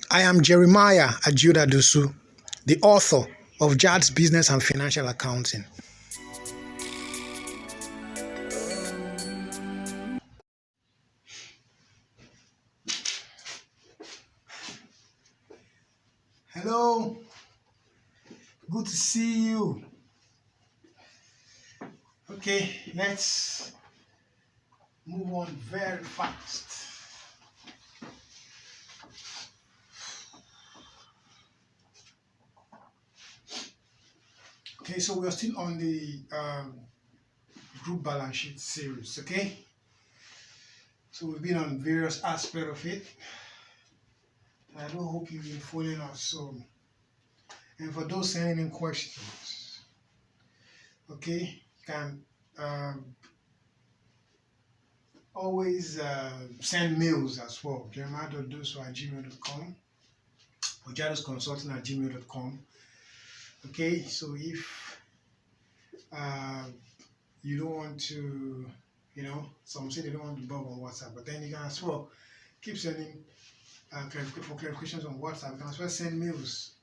I am Jeremiah Ajuda Dusu, the author of Jad's Business and Financial Accounting. Hello, good to see you. Okay, let's move on very fast. Okay, so we're still on the group balance sheet series, okay? So we've been on various aspects of it. I do hope you've been following us. So, and for those sending in questions, okay, you can always send mails as well. Jeremiah.doso@gmail.com or jadosconsulting@gmail.com. Okay, so if you don't want to, some say they don't want to bug on WhatsApp, but then you can as well keep sending for clarifications on WhatsApp. You can as well send mails.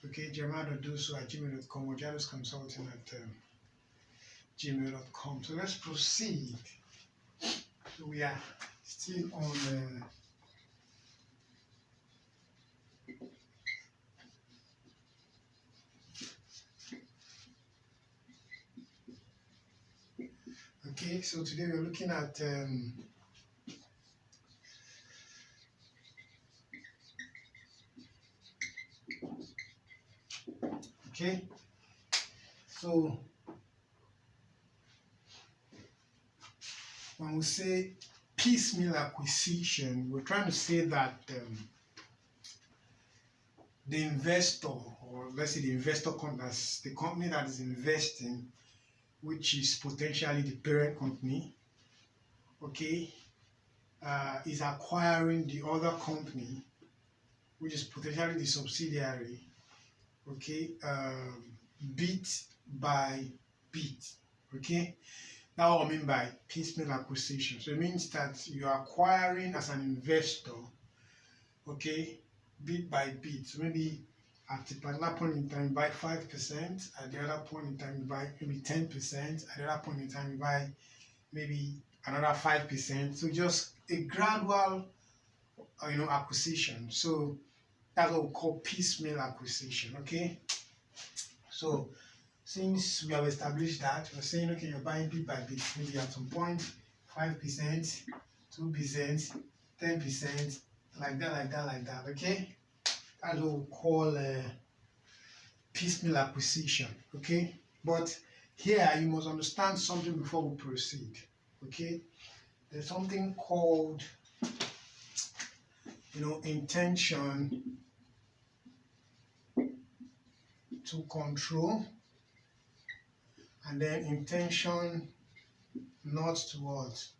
Okay, Jeremiah.doso@gmail.com or jadosconsulting@gmail.com. So let's proceed. So we are still on okay, so today we're looking at okay, so when we say piecemeal acquisition, we're trying to say that the investor, or let's say the investor company, the company that is investing, which is potentially the parent company, okay, is acquiring the other company, which is potentially the subsidiary, okay, bit by bit, okay. That's what I mean by piecemeal acquisition. So it means that you are acquiring as an investor, okay, bit by bit. So maybe at a particular point in time, you buy 5%. At the other point in time, you buy maybe 10%. At the other point in time, you buy maybe another 5%. So just a gradual, acquisition. So that's what we call piecemeal acquisition. Okay. So since we have established that, we're saying, okay, you're buying bit by bit. Maybe at some point, 5%, 2%, 10%, like that. Okay. That's what we call piecemeal acquisition. Okay. But here you must understand something before we proceed. Okay. There's something called, intention to control, and then intention not to what?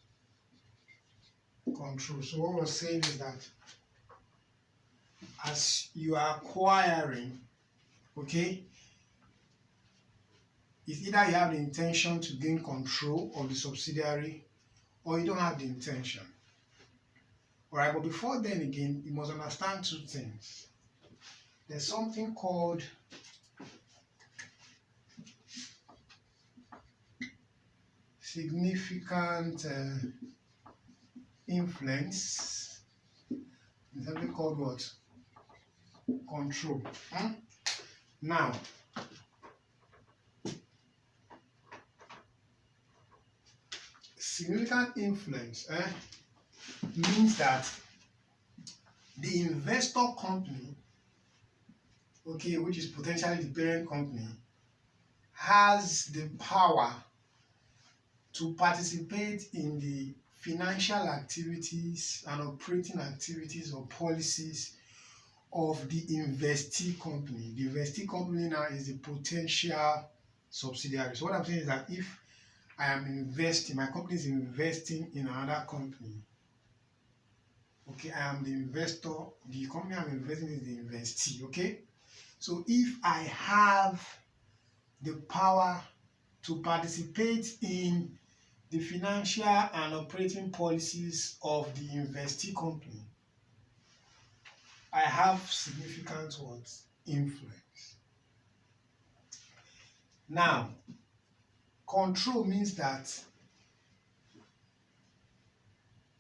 Control. So what we're saying is that as you are acquiring, okay, it's either you have the intention to gain control of the subsidiary or you don't have the intention. All right, but before then again, you must understand two things. There's something called significant influence. There's something called what? Control. Now, significant influence means that the investor company, okay, which is potentially the parent company, has the power to participate in the financial activities and operating activities or policies of the investee company. The investee company now is the potential subsidiary. So what I'm saying is that if I am investing, my company is investing in another company, okay, I am the investor, the company I'm investing in is the investee, okay? So if I have the power to participate in the financial and operating policies of the investee company, I have significant what? Influence. Now, control means that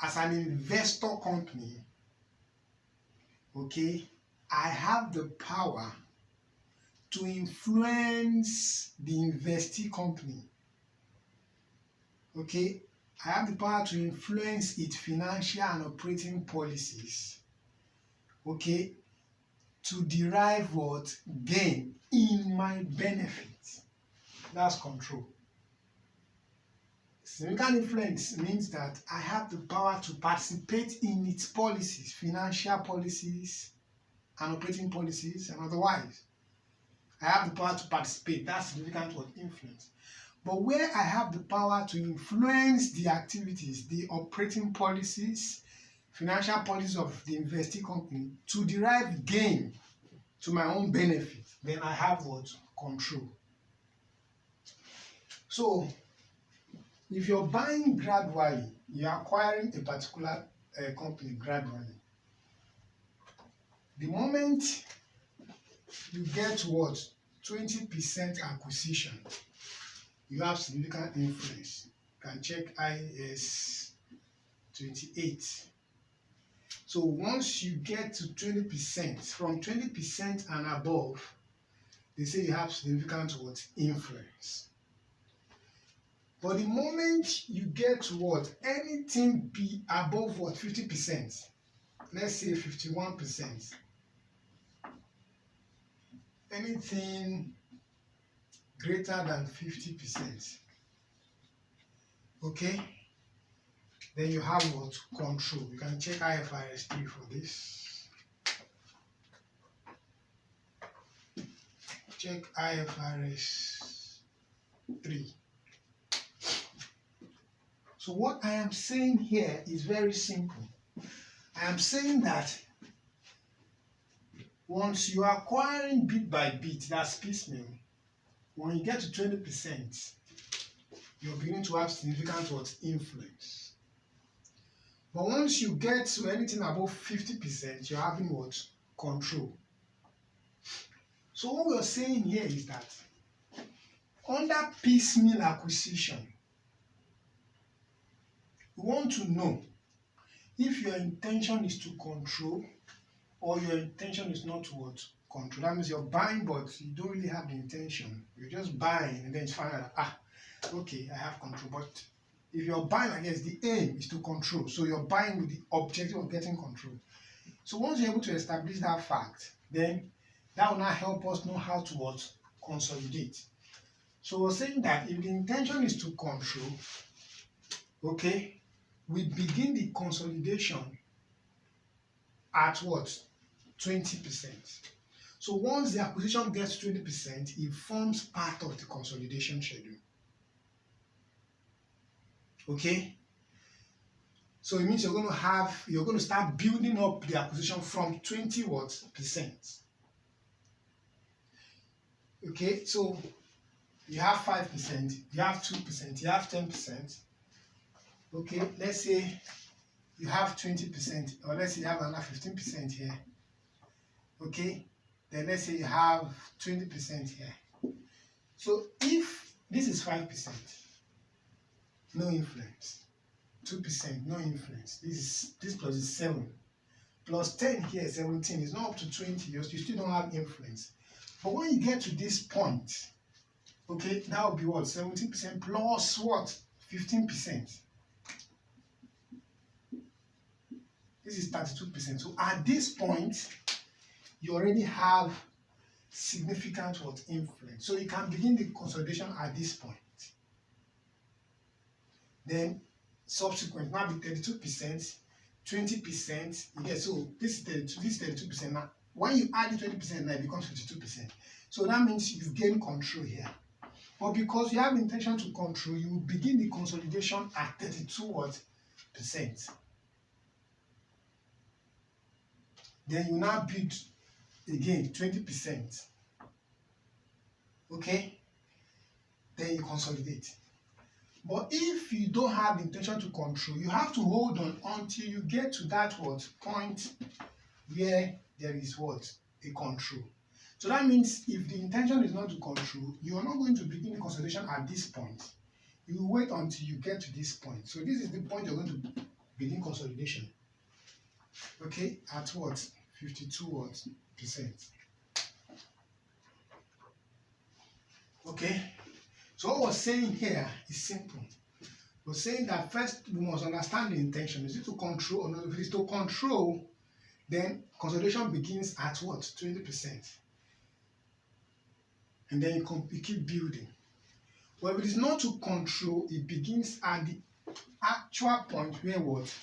as an investor company, okay, I have the power to influence the investee company. Okay, I have the power to influence its financial and operating policies. Okay, to derive what? Gain in my benefit. That's control. Significant influence means that I have the power to participate in its policies, financial policies and operating policies and otherwise. I have the power to participate. That's significant what? Influence. But where I have the power to influence the activities, the operating policies, financial policies of the investee company to derive gain to my own benefit, then I have what? Control. So, if you're buying gradually, you're acquiring a particular company gradually. The moment you get what? 20% acquisition, you have significant influence. You can check IS 28. So once you get to 20%, from 20% and above, they say you have significant what? Influence. But the moment you get to what? Anything be above what? 50%. Let's say 51%. Anything greater than 50%. Okay? Then you have what? Control. You can check IFRS 3 for this. Check IFRS 3. So what I am saying here is very simple. I am saying that once you are acquiring bit by bit, that's piecemeal, when you get to 20%, you're beginning to have significant what? Influence. But once you get to anything above 50%, you're having what? Control. So what we're saying here is that under piecemeal acquisition, we want to know if your intention is to control or your intention is not to what? Control. That means you're buying but you don't really have the intention. You're just buying and then you find out, okay, I have control. But if you're buying, I guess the aim is to control. So you're buying with the objective of getting control. So once you're able to establish that fact, then that will now help us know how to what? Consolidate. So we're saying that if the intention is to control, okay, we begin the consolidation at what? 20%. So once the acquisition gets 20%, it forms part of the consolidation schedule. Okay? So it means you're going to start building up the acquisition from 20%. Okay, so you have 5%, you have 2%, you have 10%. Okay, let's say you have 20%, or let's say you have another 15% here. Okay, then let's say you have 20% here. So if this is 5%, no influence. 2%, no influence. This plus is 7. Plus 10 here, 17. It's not up to 20. You still don't have influence. But when you get to this point, okay, that will be what? 17% plus what? 15%. This is 32%. So at this point, you already have significant what? Influence. So you can begin the consolidation at this point. Then subsequent, now be 32%, 20%. You get, so this is 32%. Now, when you add the 20%, now it becomes 52%. So that means you've gained control here. But because you have intention to control, you will begin the consolidation at 32%. Then you now build again 20%. Okay? Then you consolidate. But if you don't have the intention to control, you have to hold on until you get to that what? Point where there is what? A control. So that means if the intention is not to control, you are not going to begin the consolidation at this point. You will wait until you get to this point. So this is the point you're going to begin consolidation. Okay, at what? 52%. Okay, so what we're saying here is simple. We're saying that first we must understand the intention. Is it to control or not? If it is to control, then consolidation begins at what? 20%. And then you keep building. But if it is not to control, it begins at the actual point where what?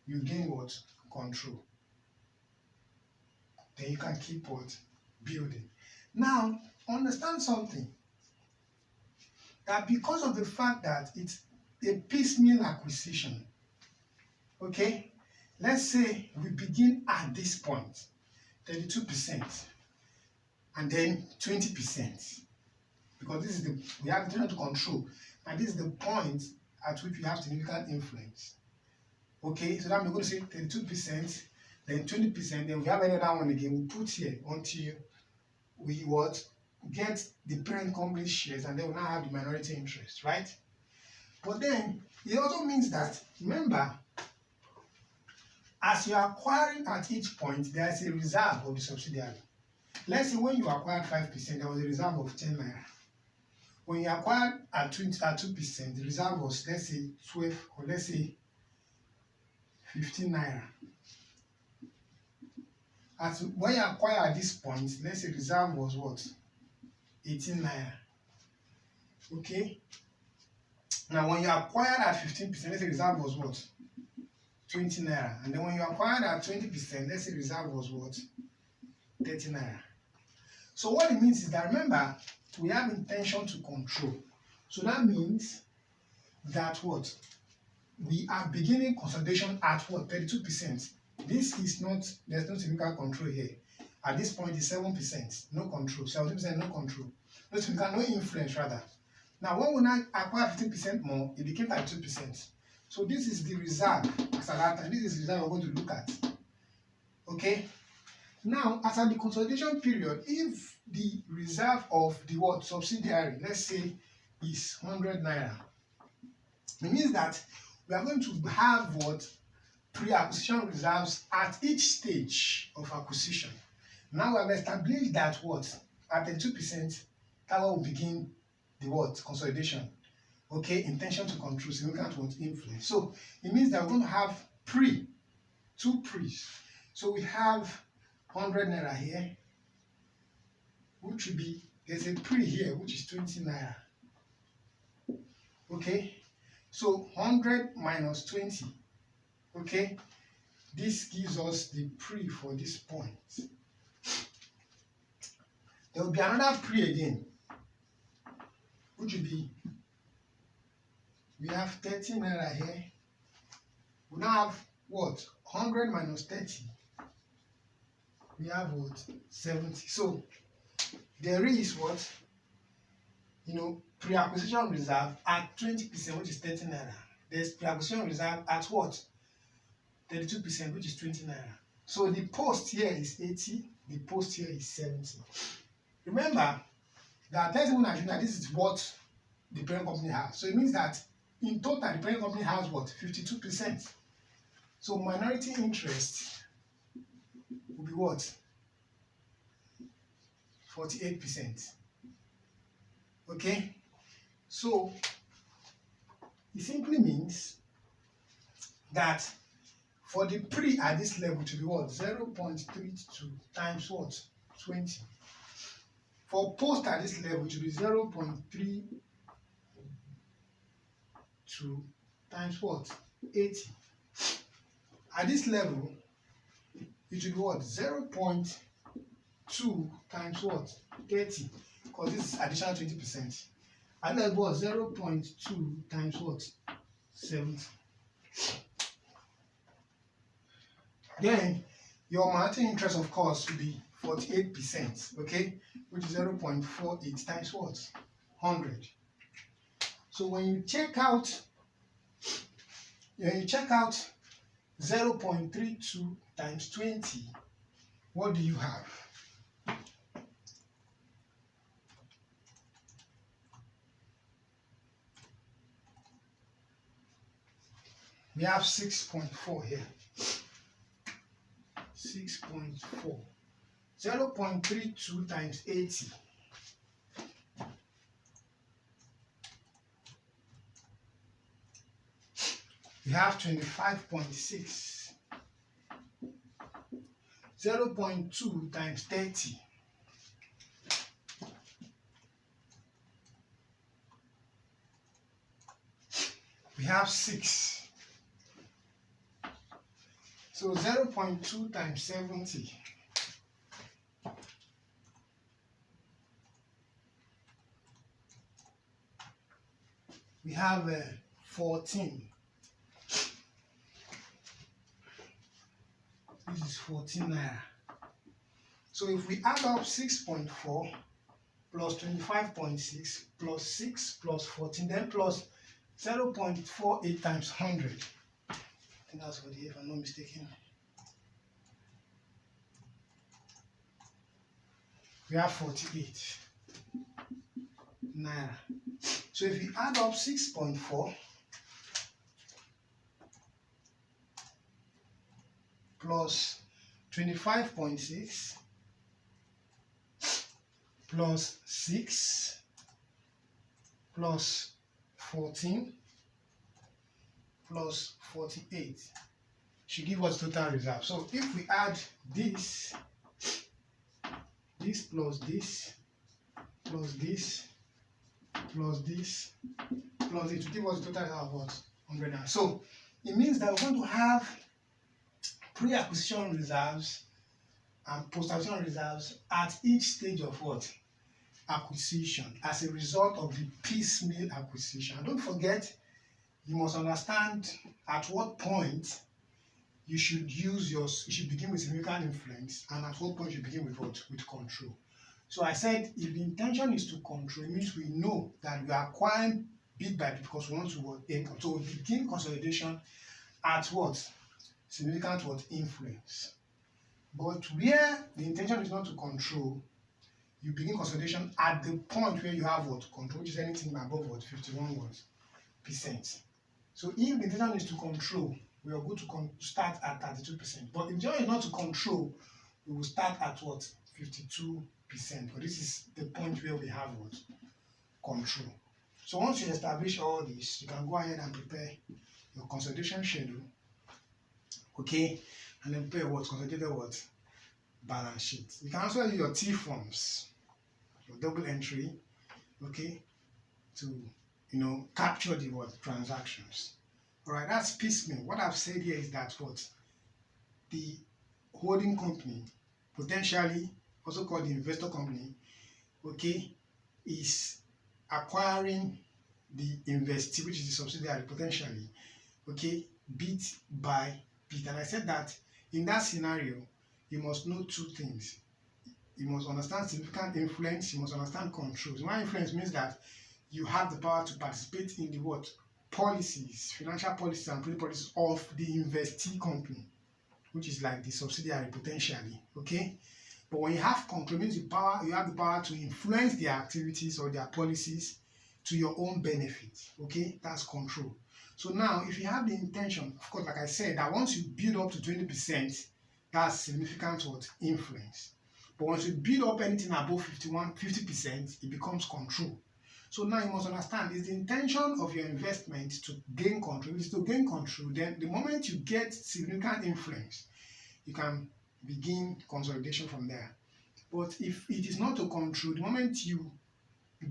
You gain what? Control. Then you can keep what? Building. Now, understand something. That because of the fact that it's a piecemeal acquisition, okay, let's say we begin at this point, 32%, and then 20%, because this is we have to control, and this is the point at which we have significant influence. Okay, so that we're going to say 32%, then 20%, then we have another one again. We put here until we what? Get the parent company shares, and then we now have the minority interest, right? But then it also means that, remember, as you are acquiring at each point, there is a reserve of the subsidiary. Let's say when you acquired 5%, there was a reserve of 10 naira. When you acquired at 2%, the reserve was, let's say, 12, or let's say 15 naira. As when you acquire at this point, let's say reserve was what? 18 naira. Okay? Now when you acquired at 15%, let's say reserve was what? 20 naira. And then when you acquired at 20%, let's say reserve was what? 30 naira. So what it means is that, remember, we have intention to control. So that means that what? We are beginning consolidation at what? 32%. This is not, there's no significant control here. At this point, it's 7%, no control. 17%, no control. No significant, no influence, rather. Now, when we now acquire 15% more, it became 32%. So this is the reserve as at that time. This is the reserve we're going to look at. Okay? Now, as at the consolidation period, if the reserve of the what? Subsidiary, let's say, is 100 naira, it means that we are going to have what? Pre-acquisition reserves at each stage of acquisition. Now we have established that what? At 32%, that will begin the what? Consolidation. Okay, intention to control, significant what? Influence. So it means that we're going to have two pre's. So we have 100 naira here, which will be, there's a pre here, which is 20 naira. Okay, so 100 minus 20. Okay, this gives us the pre for this point. There will be another pre again, which will be, we have 30 naira here. We now have what? 100 minus 30. We have what? 70. So there is what? Pre-acquisition reserve at 20%, which is 30 naira. There's pre-acquisition reserve at what? 32%, which is 20 naira. So the post here is 80, the post here is 70. Remember that let's even assume that this is what the parent company has. So it means that in total, the parent company has what? 52%. So minority interest will be what? 48%. Okay? So it simply means that for the pre at this level to be what? 0.32 times what? 20. For post at this level to be 0.32 times what? 80. At this level, it will be what? 0.2 times what? 30. Because this is additional 20%. At that level, 0.2 times what? 70. Then your minority interest, of course, will be 48%, okay, which is 0.48 times what? 100. So when you check out 0.32 times 20, what do you have? We have 6.4 here. 6.4. 0.32 times 80. We have 25.6. 0.2 times 30. We have 6. So 0.2 times 70. We have 14. This is 14 naira. So if we add up 6.4 plus 25.6 plus 6 plus 14, then plus 0.48 times 100. I think that's what, if I'm not mistaken. We have 48 naira. So if we add up 6.4 plus 25.6 plus 6 plus 14 plus 48 should give us total reserve. So if we add this plus this plus this plus this plus it will give us total reserve of what? 100 naira. So it means that we're going to have pre-acquisition reserves and post-acquisition reserves at each stage of what? Acquisition, as a result of the piecemeal acquisition. And don't forget, you must understand at what point you should begin with significant influence, and at what point you begin with what? With control. So I said, if the intention is to control, it means we know that we are acquiring bit by bit because we want to what? So we begin consolidation at what? Significant what? Influence. But where the intention is not to control, you begin consolidation at the point where you have what? Control, which is anything above what? 51%. So if the intention is to control, we are going to start at 32%. But if the intention is not to control, we will start at what? 52%. But this is the point where we have what? Control. So once you establish all this, you can go ahead and prepare your consolidation schedule. Okay? And then prepare what? Consolidated what? Balance sheet. You can also use your T forms, your double entry, okay, to capture the what? Transactions. Alright, that's piecemeal. What I've said here is that what? The holding company, potentially also called the investor company, okay, is acquiring the investee, which is the subsidiary, potentially, okay, bit by bit. And I said that in that scenario, you must know two things. You must understand significant influence, you must understand control. Significant influence means that you have the power to participate in the what? Policies, financial policies and credit policies of the investee company, which is like the subsidiary potentially, okay? But when you have control, it means you have the power to influence their activities or their policies to your own benefit, okay? That's control. So now, if you have the intention, of course, like I said, that once you build up to 20%, that's significant what? Influence. But once you build up anything above 50%, it becomes control. So now you must understand, is the intention of your investment to gain control. If it's to gain control, then the moment you get significant influence, you can begin consolidation from there. But if it is not to control, the moment you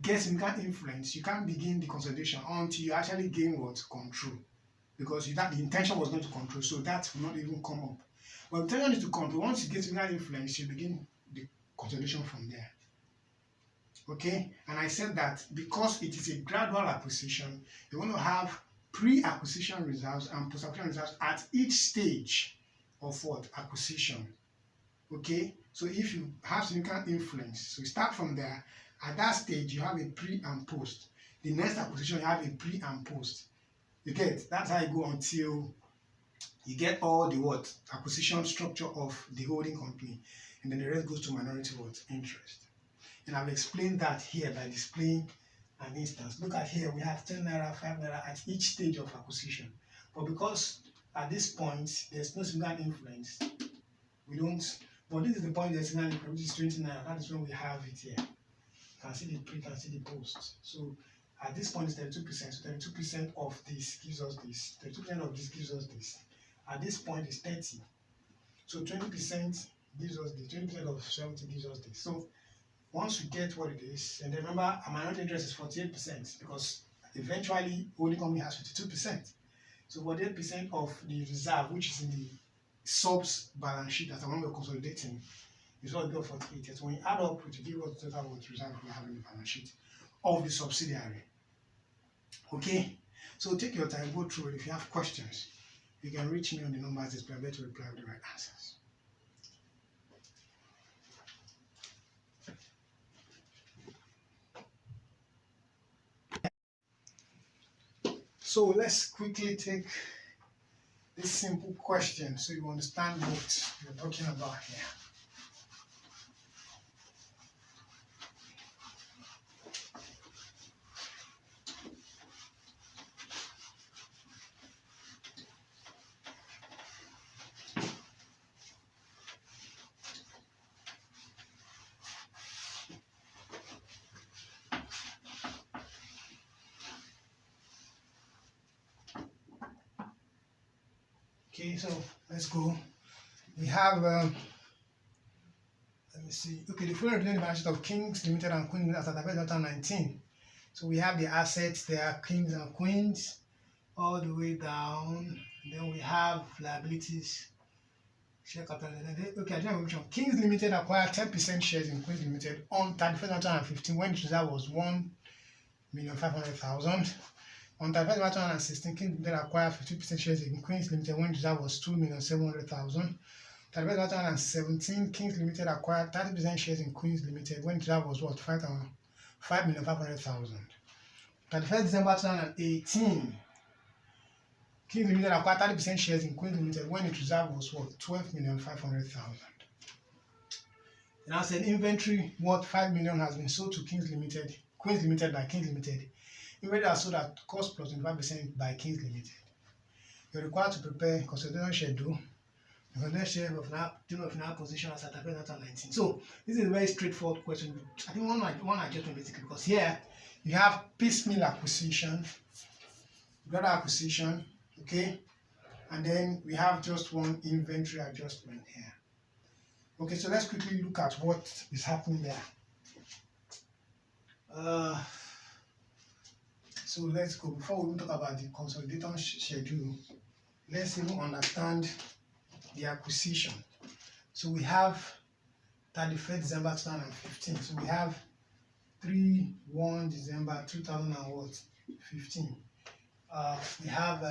get significant influence, you can't begin the consolidation until you actually gain what? Control. Because the intention was not to control, so that will not even come up. But the intention is to control. Once you get significant influence, you begin the consolidation from there. Okay, and I said that because it is a gradual acquisition, you want to have pre-acquisition reserves and post-acquisition reserves at each stage of what? Acquisition. Okay, so if you have significant influence, so you start from there. At that stage, you have a pre and post. The next acquisition, you have a pre and post. You get? That's how you go until you get all the what? Acquisition structure of the holding company. and then the rest goes to minority what? Interest. And I've explained that here by displaying an instance. Look at here, we have 10 naira, 5 naira at each stage of acquisition. But because at this point there's no significant influence, we don't. But this is the point there's significant influence, which is 20 naira. That is when we have it here. You can see the pre, you can see the post. So at this point it's 32%. So 32% of this gives us this. 32% of this gives us this. At this point it's 30. So 20% gives us this. 20% of 70 gives us this. So once we get what it is, and remember our minority interest is 48% because eventually holding company has 52%. So 48% of the reserve, which is in the subs balance sheet that when we're consolidating, is what we got 48. So when you add up, it will give us the total reserve we have in the balance sheet of the subsidiary. Okay, so take your time, go through it. If you have questions, you can reach me on the numbers displayed to reply with the right answers. So let's quickly take this simple question so you understand what we're talking about here. Okay, so let's go. We have, let me see. Okay, the full representing balance sheet of Kings Limited and Queens Limited as at 2019. So we have the assets, there are Kings and Queens all the way down. Then we have liabilities. Share capital. Okay, I didn't mention. Kings Limited acquired 10% shares in Queens Limited on 31st 2015 when the reserve was 1,500,000. On 31st 2016, Kings Limited acquired 50% shares in Queens Limited when the reserve was 2,700,000. 31st 2017, Kings Limited acquired 30% shares in Queens Limited when the reserve was what? 5,500,000. 31st December 2018, Kings Limited acquired 30% shares in Queens Limited when its reserve was what? 12,500,000. Now said inventory worth 5 million has been sold to Queens Limited by Kings Limited. Inventory are sold at cost plus 25% by Kings Limited. You're required to prepare consolidation schedule. The consolidation schedule of now position as at 2019. So this is a very straightforward question. I think one adjustment basically because here you have piecemeal acquisition, brother acquisition, okay, and then we have just one inventory adjustment here. Okay, so let's quickly look at what is happening there. So let's go. Before we talk about the consolidation schedule, let's even understand the acquisition. So we have 31st December 2015. So we have 3/1 December 2015. We have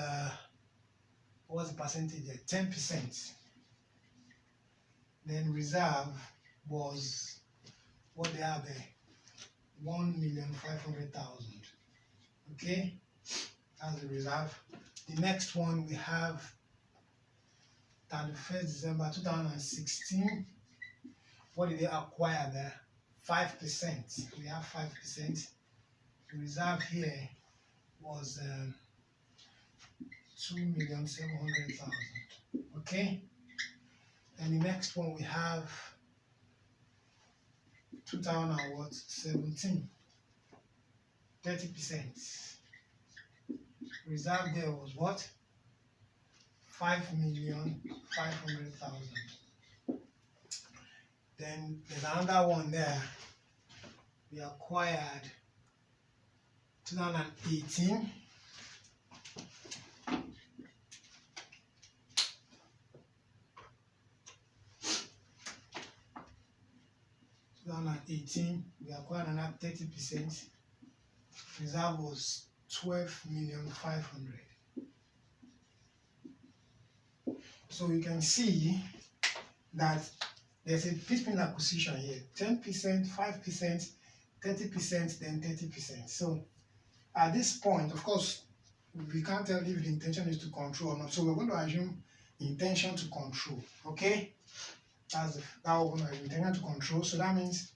what's the percentage there? 10%. Then reserve was what they have there, 1,500,000. Okay, that's the reserve. The next one we have 31st December 2016. What did they acquire there? 5%. We have 5%. The reserve here was 2,700,000. Okay. And the next one we have 2017. 30%. Reserve there was what? 5,500,000. Then there's another one there. We acquired 2018. We acquired another 30%. Reserve was 12,500,000. So you can see that there's a piecemeal acquisition here: 10%, 5%, 30%, then 30%. So at this point, of course, we can't tell if the intention is to control or not. So we're going to assume intention to control. Okay. that one is intended to control. So that means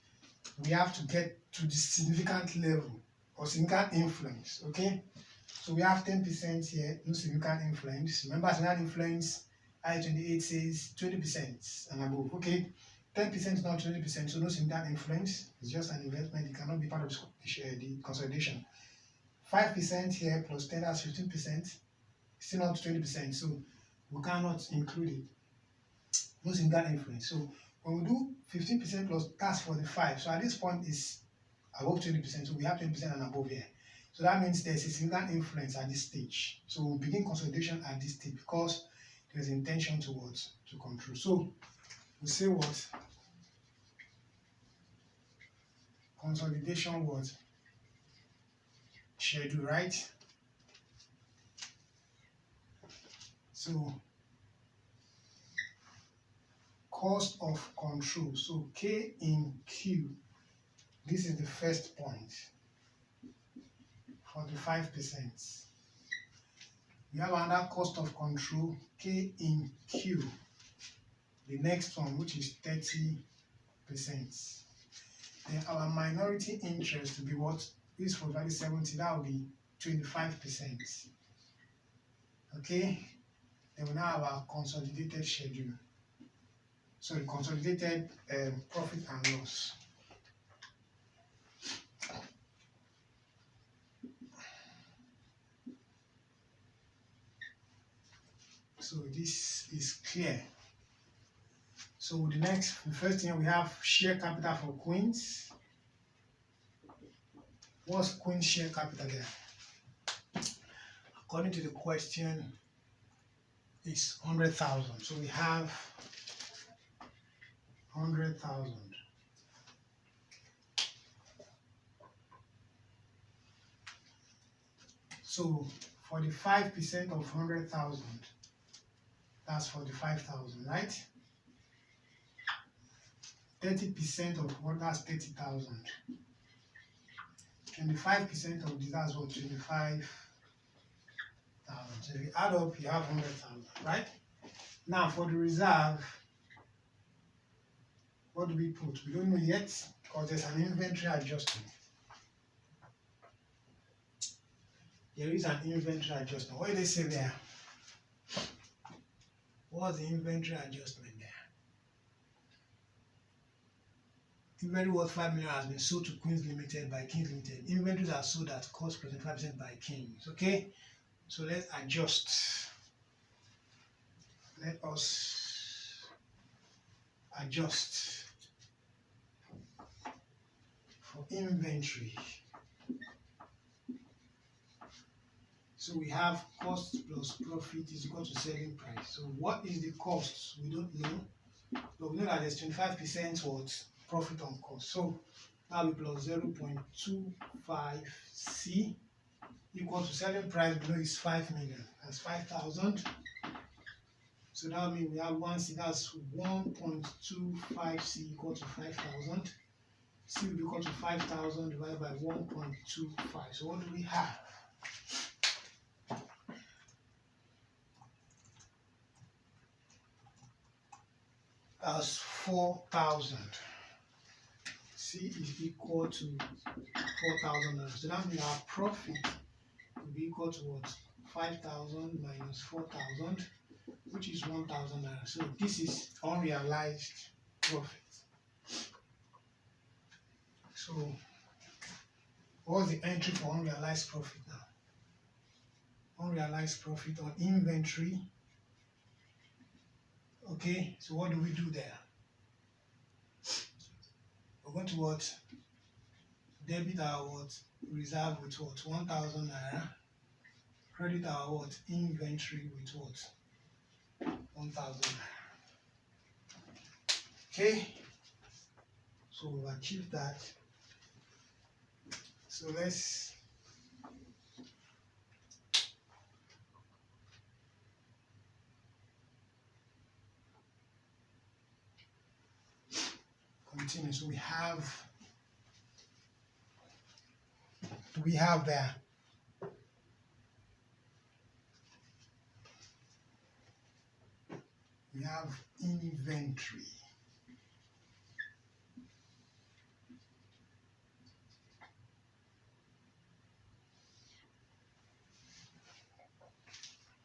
we have to get to the significant level or significant influence. Okay, so we have 10% here, no significant influence. Remember, significant influence I-28 says 20% and above. Okay, 10% is not 20%, so no significant influence. It's just an investment. It cannot be part of the consolidation. 5% here plus 10, that's 15%. Still not 20%, so we cannot include it. No significant influence. So when we do 15% plus, that's 45. So at this point is above 20%. So we have 20% and above here. So that means there's a significant influence at this stage. So we'll begin consolidation at this stage because there's intention towards to control. So we say what? Consolidation what? Schedule, right? So cost of control. So K in Q. This is the first point. 45%. We have another cost of control, K in Q. The next one, which is 30%. Then our minority interest will be what? This for value 70, that will be 25%. Okay? Then we now have our consolidated schedule. So the consolidated profit and loss. So this is clear. So the first thing we have share capital for Queens. What's Queen's share capital there? According to the question, it's 100,000. So we have 100,000. So 45% of 100,000, that's 45,000, right? 30% of what? That's 30,000. 25% of this, that's what? 25,000. So if you add up, you have 100,000, right? Now for the reserve, what do we put? We don't know yet because there's an inventory adjustment. There is an inventory adjustment. What did they say there? What's the inventory adjustment there? Inventory worth 5 million has been sold to Queens Limited by Kings Limited. Inventories are sold at cost plus 25% by Kings. Okay? So let's adjust. Let us adjust for inventory. So we have cost plus profit is equal to selling price. So what is the cost? We don't know. But we know that there's 25% what? Profit on cost. So that will be plus 0.25 C equal to selling price below is 5 million. That's 5,000. So that means we have 1 C, that's 1.25 C equal to 5,000. C will be equal to 5,000 divided by 1.25. So what do we have? That's 4,000. C is equal to 4,000. So that means our profit will be equal to what? 5,000 minus 4,000, which is 1,000 naira. So this is unrealized profit. So what's the entry for unrealized profit now? Unrealized profit on inventory. Okay, so what do we do there? We're going to what? Debit our what? Reserve with what? 1,000 naira. Credit our what? Inventory with what? 1,000 naira. Okay, so we've achieved that. So let's continue. So we have there we have inventory.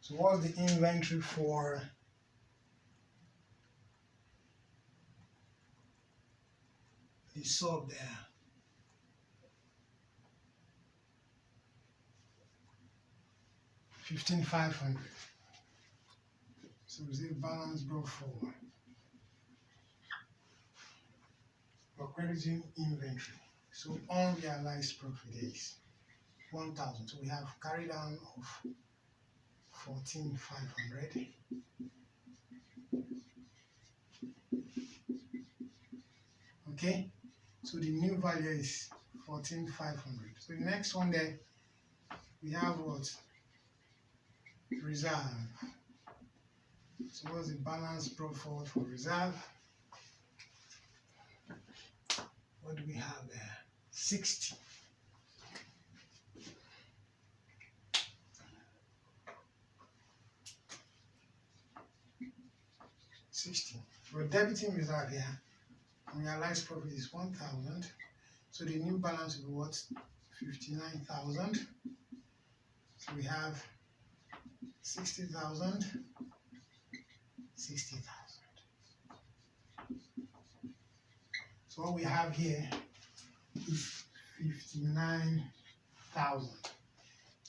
So what's the inventory for the sub there? $15,500. So we say balance brought forward. We're crediting inventory. So unrealized profit is 1,000. So we have carry down of 14,500. Okay, so the new value is 14,500. So the next one there, we have what? Reserve. So what's the balance brought forward for reserve? What do we have there? 60. 60. We're debiting reserve here. Unrealized profit is 1,000. So the new balance will be what? 59,000. So we have 60,000. 60,000. So what we have here is 59,000.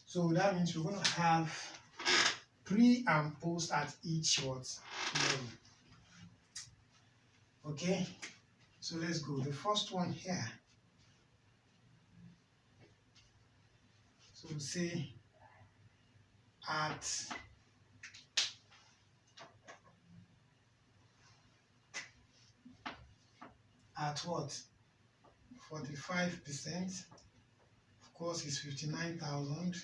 So that means we're going to have pre and post at each what level. Okay, so let's go. The first one here. So we'll say at what? 45%. Of course, it's 59,000.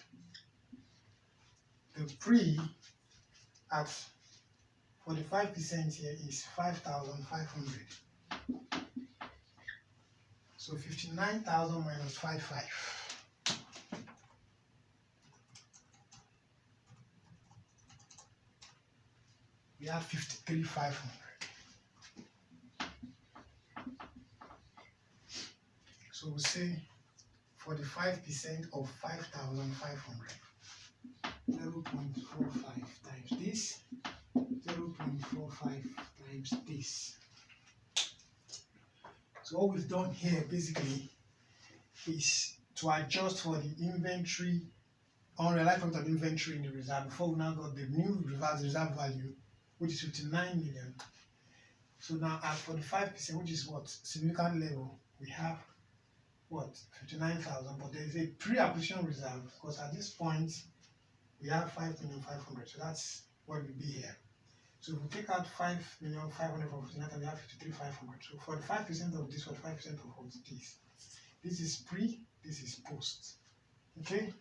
The pre at 45% here is 5,500. So 59,000 minus 55. We have 53,500. So we'll say 45% of 5,500. 0.45 times this. 0.45 times this. So what we've done here basically is to adjust for the inventory, unrealized profit of inventory in the reserve before we now got the new reserve value, which is 59 million. So now at 45%, which is what? Significant level, we have what? 59,000, but there is a pre-acquisition reserve because at this point we have 5,500,000. So that's what will be here. So if we take out 5,500,000 from 59,000, we have 53,500. So 45% of this, 45% of this. This is pre, this is post. Okay?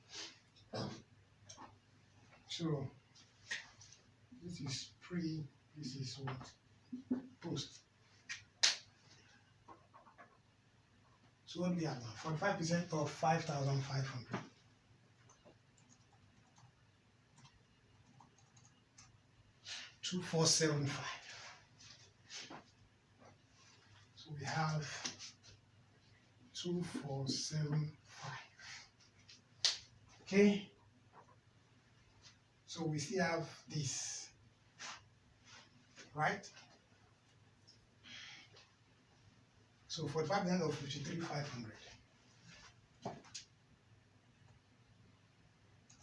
So this is pre, this is what? Post. So what do we have now? 45% of 5,500. $2,475. So we have 2,475. Okay. So we still have this, right? So 45% of 53,500.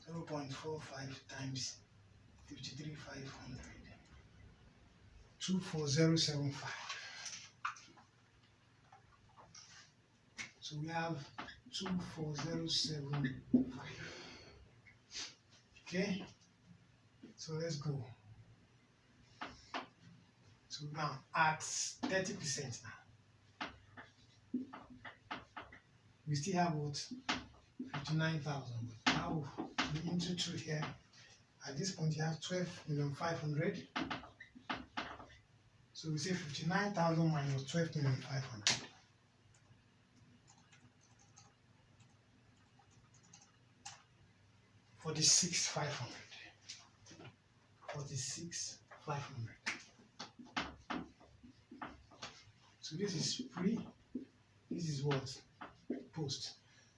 0.45 times 53,500. 2,475. So we have 2,475. Okay, so let's go. So now at 30% now, we still have what? 59,000. Now we into 2 here. At this point, you have 12,500,000. So we say 59,000 minus 12,500,000. 46,500. 46,500. So this is pre, this is what? Post.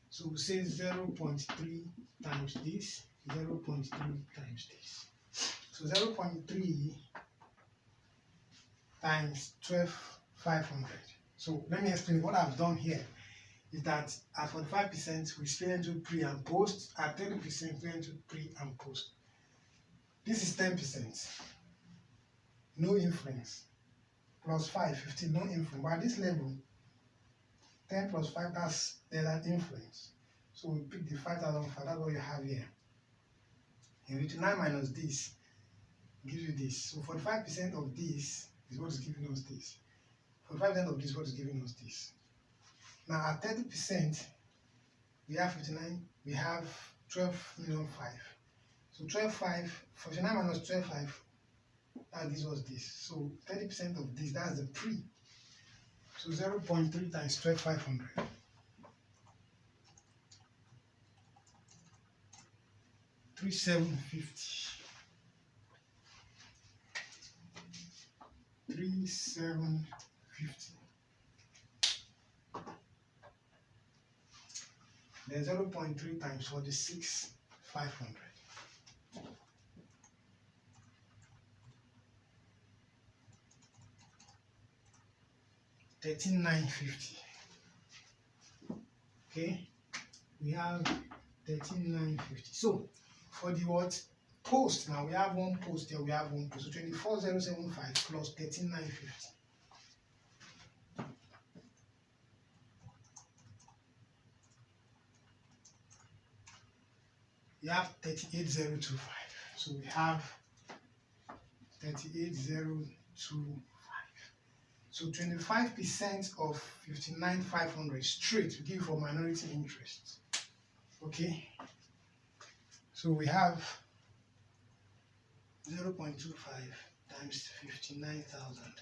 So we say 0.3 times this, 0.3 times this. So 0.3 times 12,500. So let me explain. What I've done here is that at 45% we split into pre and post, at 30% split into pre and post. This is 10%, no influence. Plus 5, 15, no influence. But at this level, 10 plus 5, there's an influence. So we pick the 5,005, that's what you have here. And 59 minus this gives you this. So 45% of this is what is giving us this. 45% of this is what is giving us this. Now at 30%, we have 59, we have 12,005,000. So 12,500, 49 minus 12,500, that gives us this. So 30% of this, that's the pre. So 0.3 times 12,500. 3,750. 3,750. Then 0.3 times 46,500. 13,950. Okay, we have 13,950. So for the what post, now we have one post here, we have one post. So 24,075 plus 13,950. We have 38,025. So we have 38,025. So 25% of 59,500 straight we give for minority interest. Okay. So we have 0.25 times 59,000.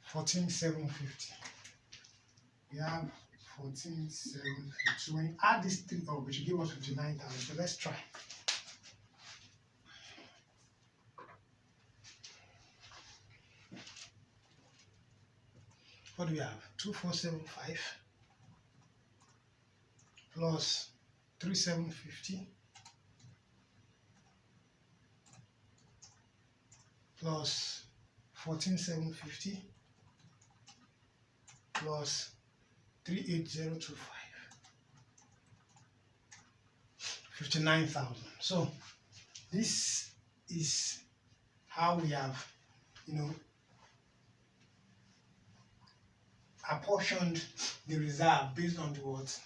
14,750. We have 14,750. So when you add these three up, it should give us 59,000. So let's try. What do we have? 2,475 plus 3,750 plus 14,750 plus 38,025. 59,000. So this is how we have, apportioned the reserve based on the what?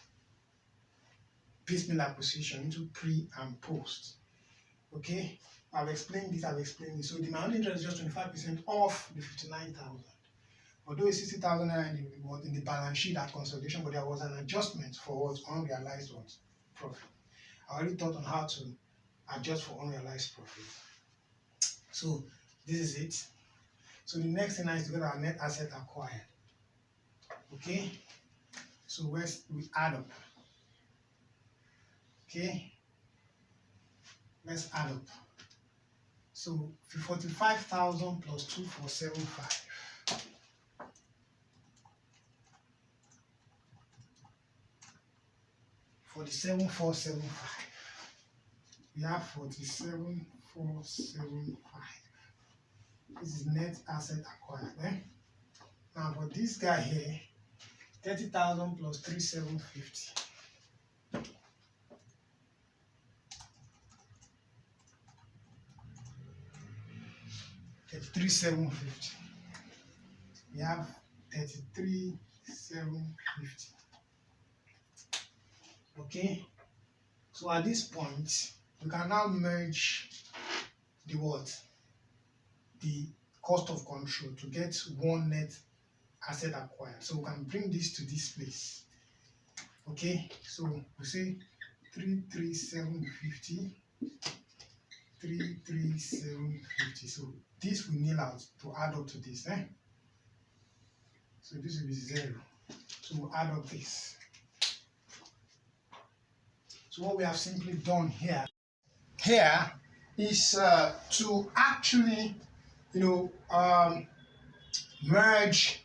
Piecemeal acquisition into pre and post. Okay, I've explained this. So the minority interest is just 25% off the 59,000. Although it's 60,000 in the balance sheet at consolidation, but there was an adjustment for what? Unrealized what? Profit. I already thought on how to adjust for unrealized profit. So this is it. So the next thing is to get our net asset acquired. Okay, so we add up. Okay, let's add up. So 45,000 plus 2,475. 47,475. We have 47,475. This is net asset acquired. Now for this guy here, 30,000 plus 3,750. 33,750. We have 33,750. Okay, so at this point we can now merge the what? The cost of control to get one net asset acquired. So we can bring this to this place. Okay, so we say 33,750, 33,750. So this will nil out to add up to this. So this will be 0. So we'll add up this. So what we have simply done here is to actually, merge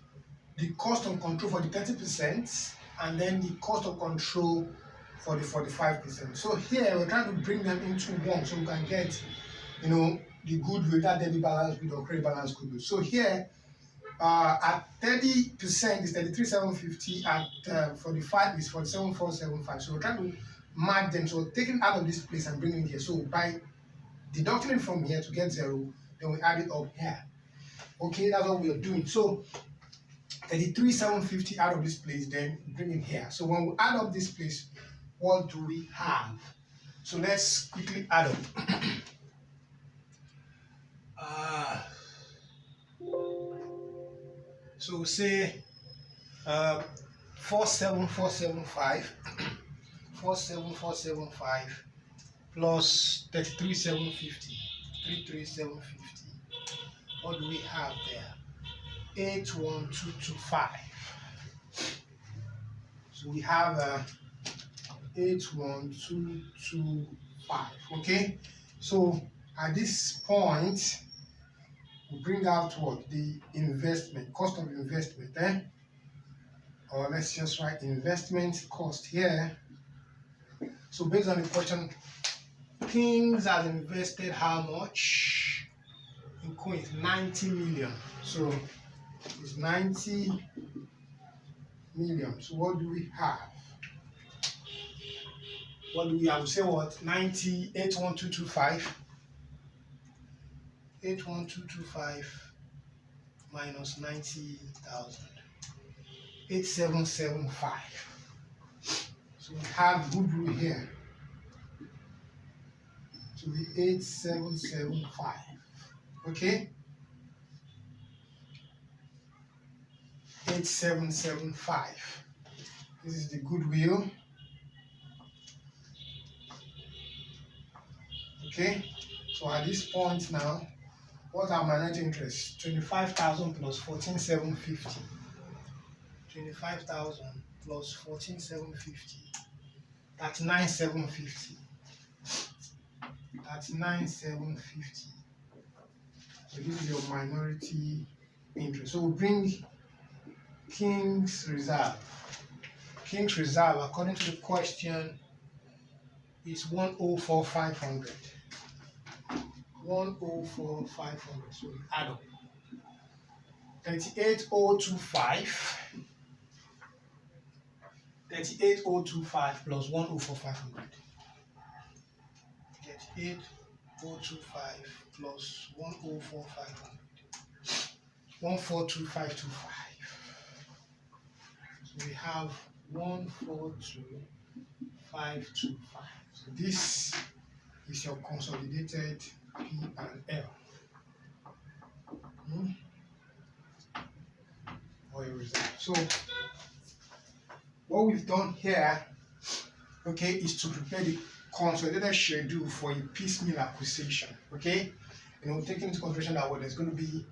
the cost of control for the 30% and then the cost of control for the 45%. So here we're trying to bring them into one so we can get, the goodwill, that debit balance good or credit balance goodwill. So here at 30% is 33,750, at 45 is 47,475. So we're trying to mark them. So taking out of this place and bringing it here. So by deducting it from here to get 0, then we add it up here. Okay, that's what we are doing. So 33,750 out of this place, then bring it here. So when we add up this place, what do we have? So let's quickly add up. So say 47475 47475 plus 33,750 33,750. What do we have there? 81225. So we have 81225. Okay, so at this point we bring out what? The investment, cost of investment, or let's just write investment cost here. So based on the question, Kings has invested how much in coins? 90 million. So it's 90 million. So what do we have? What do we have? We say what? 90, 81225. 81225 minus 90,000. 8775. So we have goodwill here. To be 8775. Okay? 8775. This is the goodwill. Okay? So at this point now, what are my net interest? 25,000 plus 14,750. 25,000 plus 14,750. That's 9,750. That's 9,750. So this is your minority interest. So we bring King's Reserve. King's Reserve, according to the question, is 104,500. 104,500. So we add up. 38,025. 38,025 plus 104,500. 38,025 plus 104,500. 142525. So we have 142525. So this is your consolidated P&L. Or your reserve. So what we've done here, okay, is to prepare the consolidated schedule for a piecemeal acquisition. Okay, taking into consideration that there's going to be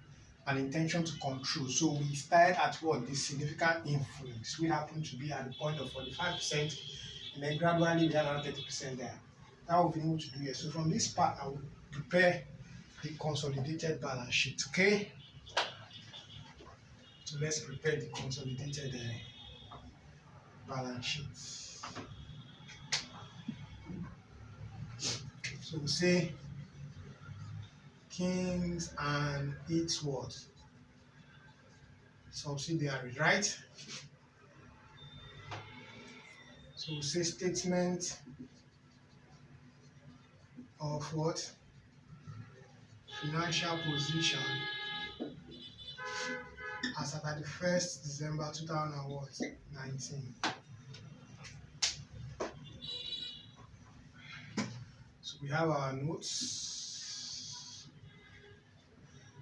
an intention to control. So we started at what? The significant influence. We happen to be at the point of 45%, and then gradually we had another 30% there. That we've been able to do here. So from this part, I will prepare the consolidated balance sheet. Okay. So let's prepare the consolidated balance sheet. So we say Kings and its what? Subsidiary, right? So we say statement of what? Financial position as at 31st December 2019. So we have our notes.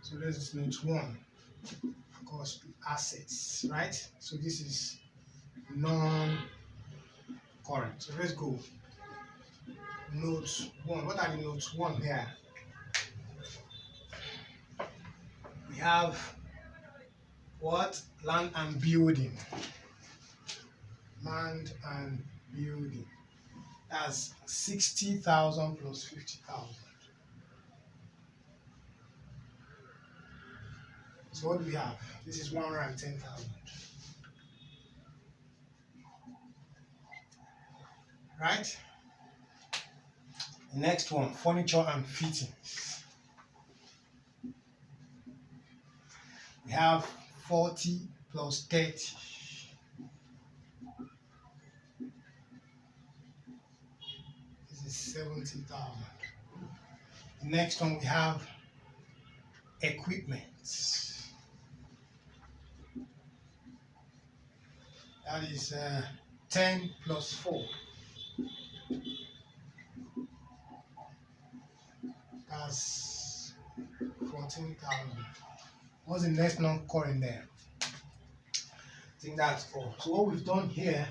So let's note 1. Of course, assets, right? So this is non-current. So let's go. Note 1. What are the notes 1 here? We have what? Land and building. Land and building. That's 60,000 plus 50,000. So what do we have? This is 110,000. right? The next one, furniture and fittings. We have 40 plus 30. This is 70,000. The next one we have equipment. That is 10 plus 4. That's 14,000. What's the next non-current there? I think that's all. So what we've done here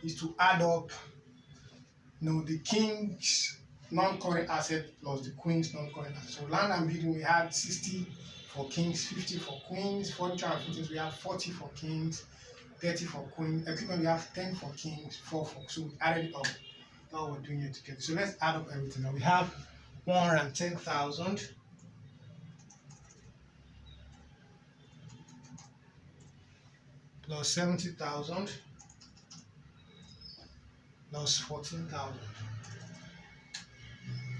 is to add up, the king's non-current asset plus the queen's non-current asset. So land and building, we had 60 for kings, 50 for queens. Furniture and fittings, we have 40 for kings, 30 for queens. Equipment, we have 10 for kings, 4 for. So we added it up. Now we're doing it together. So let's add up everything. Now we have 110,000 plus 70,000 plus 14,000,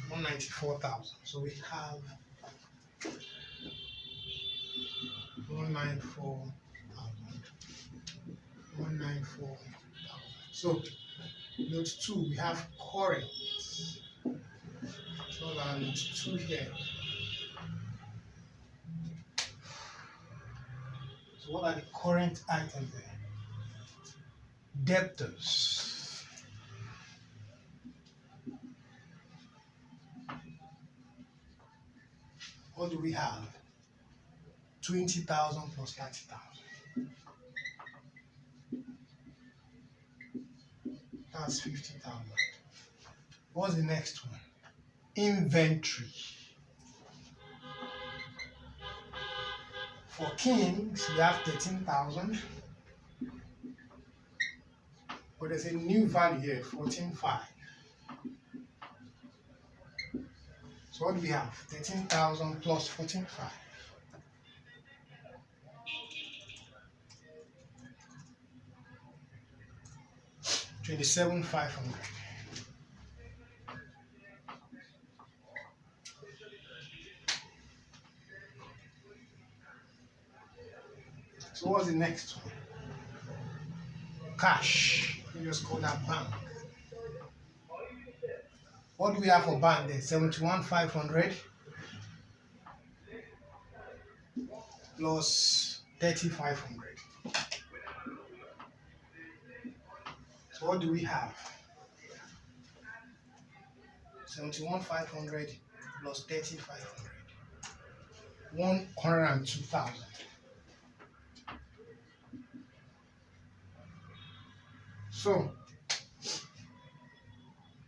194,000. So we have 194,000. 194,000. So note 2, we have current. So note 2 here. So what are the current items there? Debtors. What do we have? 20,000 plus 30,000. That's 50,000. What's the next one? Inventory. For kings, we have 13,000. But there's a new value here, 14,500. So what do we have? 13,000 plus 14,500. 27,500. So what's the next one? Cash. We just call that bank. What do we have for bank there? 71,500 plus 3,500. So what do we have? 71,500 plus 3,500. 102,000. So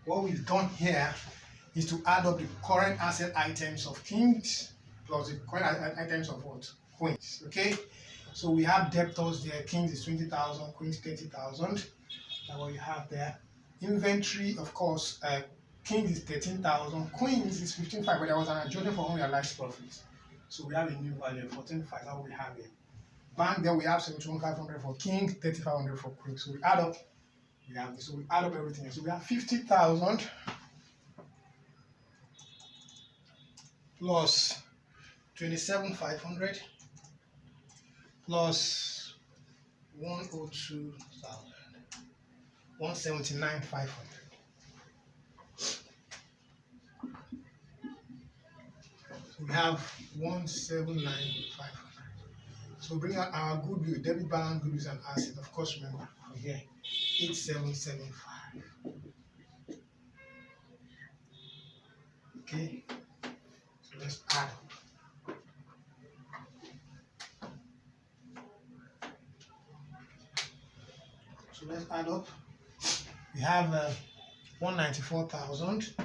what we've done here is to add up the current asset items of kings plus the current items of what? Queens. Okay? So we have debtors there. Kings is 20,000, queens 30,000. That's what you have there. Inventory, of course, kings is 13,000, queens is 15,500, but there was an adjustment for unrealized profits. So we have a new value of 14,500. That's what we have here. Bank there we have 71,500 for kings, 3,500 for queens. So we add up. We have this. So we add up everything. So we have 50,000 plus 27,500 plus 102,000, 179,500. So we have 179,500. So bring out our goodwill, debit balance, goodwill and asset. Of course, remember from here, 8775. Okay, so let's add up. So let's add up. We have 194,000.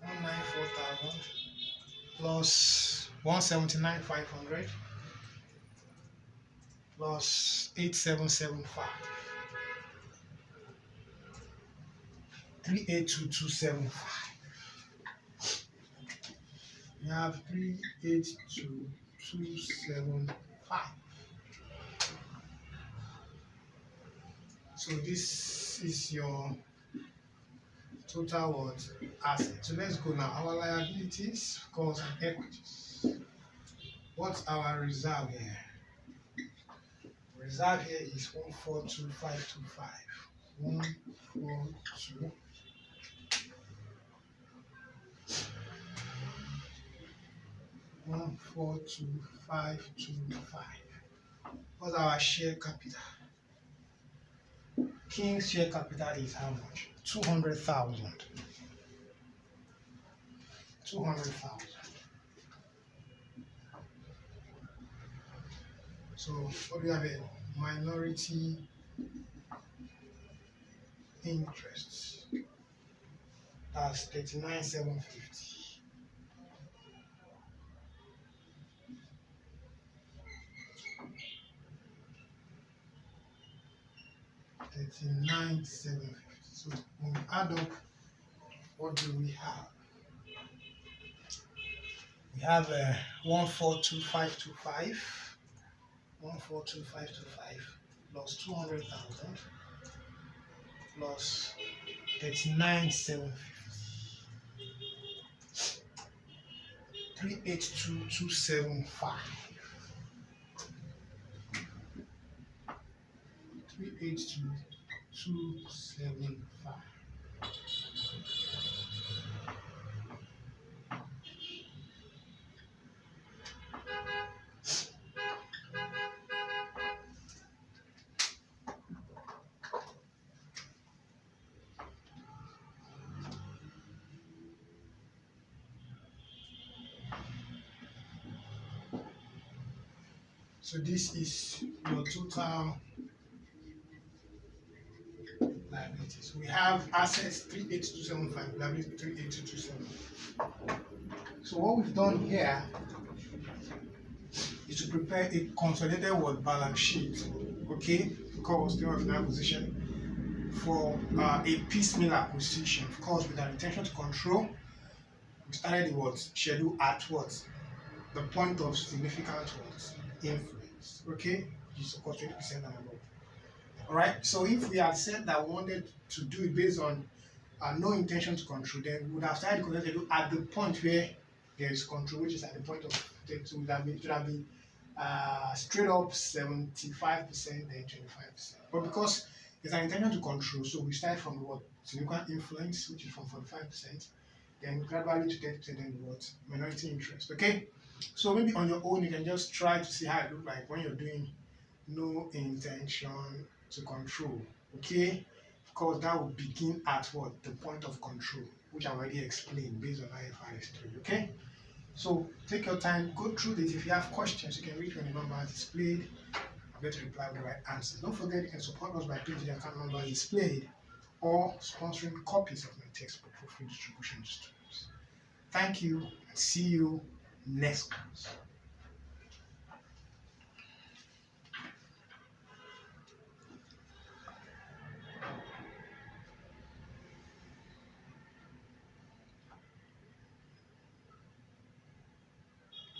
194,000 plus 179,500 plus 8775. 382,275. We have 382,275. So this is your total what? Asset. So let's go now. Our liabilities, costs, and equities. What's our reserve here? Reserve here is 142525. 142. 142525. What's our share capital? King's share capital is how much? 200,000. 200,000. So what do we have here? Minority interests. That's 39,750. 39,750. So when we add up, what do we have? We have 142525. 142525 plus 200,000 plus 39,750. 382,275. 382,275. So this is your total liabilities. We have assets 38275, liabilities 38227. So what we've done here is to prepare a consolidated word balance sheet, okay, because they have an acquisition for a piecemeal acquisition. Of course, with our intention to control, we started the what schedule at what the point of significant what influence, okay, which is of course 20% and above. All right. So if we had said that we wanted to do it based on no intention to control, then we would have started the schedule at the point where there is control, which is at the point of so would have been straight up 75%, then 25%. But because there's an intention to control, so we start from what significant influence, which is from 45%, then gradually to 30%, then what minority interest. Okay. So maybe on your own, you can just try to see how it looks like when you're doing no intention to control. Okay. Of course, that will begin at what the point of control, which I already explained based on IFRS 3. Okay. So take your time, go through this. If you have questions, you can reach me on the number displayed. I'll get to reply with the right answers. Don't forget you can support us by paging the account number displayed or sponsoring copies of my textbook for free distribution to students. Thank you and see you next class.